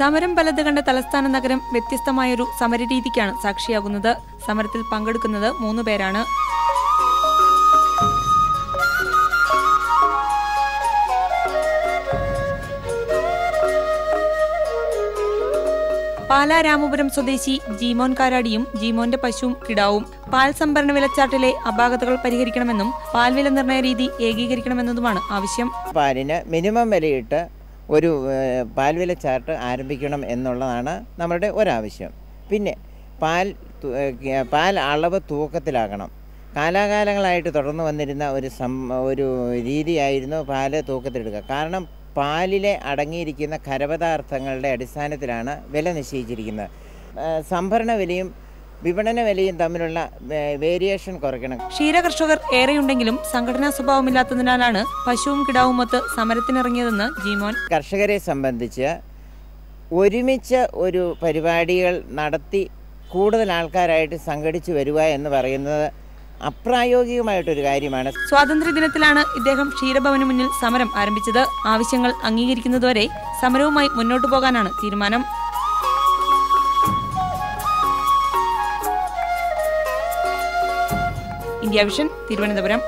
സമരം പലത് കണ്ട തലസ്ഥാന നഗരം വ്യത്യസ്തമായൊരു സമരരീതിക്കാണ് സാക്ഷിയാകുന്നത്. സമരത്തിൽ പങ്കെടുക്കുന്നത് 3 പേരാണ്. പാലാ രാമപുരം സ്വദേശി ജീമോൻ കാരാടിയും ജീമോന്റെ പശുവും കിടാവും. പാൽ സംഭരണ വിലച്ചാർട്ടിലെ അപാകതകൾ പരിഹരിക്കണമെന്നും പാൽവില നിർണയ രീതി ഏകീകരിക്കണമെന്നതുമാണ് ആവശ്യം. പാലിന് മിനിമം വിലയിട്ട് ഒരു പാൽവില ചാർട്ട് ആരംഭിക്കണം എന്നുള്ളതാണ് നമ്മുടെ ഒരാവശ്യം. പിന്നെ പാൽ അളവ് തൂക്കത്തിലാകണം. കാലാകാലങ്ങളായിട്ട് തുടർന്നു വന്നിരുന്ന ഒരു രീതിയായിരുന്നു പാല് തൂക്കത്തിലെടുക്കുക. കാരണം പാലിലെ അടങ്ങിയിരിക്കുന്ന ഖരപദാർത്ഥങ്ങളുടെ അടിസ്ഥാനത്തിലാണ് വില നിശ്ചയിച്ചിരിക്കുന്നത്. സംഭരണ വിലയും വിപണന വിലയും തമ്മിലുള്ള വേരിയേഷൻ കുറയ്ക്കണം. ക്ഷീരകർഷകർ ഏറെയുണ്ടെങ്കിലും സംഘടനാ സ്വഭാവമില്ലാത്തതിനാലാണ് പശുവും കിടാവുമൊത്ത് സമരത്തിനിറങ്ങിയതെന്ന് ജീമോൻ. കർഷകരെ സംബന്ധിച്ച് ഒരുമിച്ച് ഒരു പരിപാടികൾ നടത്തി കൂടുതൽ ആൾക്കാരായിട്ട് സംഘടിച്ചു വരിക എന്ന് പറയുന്നത് അപ്രായോഗികമായിട്ടൊരു കാര്യമാണ്. സ്വാതന്ത്ര്യദിനത്തിലാണ് ഇദ്ദേഹം ക്ഷീരഭവന് മുന്നിൽ സമരം ആരംഭിച്ചത്. ആവശ്യങ്ങൾ അംഗീകരിക്കുന്നതുവരെ സമരവുമായി മുന്നോട്ടു പോകാനാണ് തീരുമാനം. India vision, Thiruvananthapuram.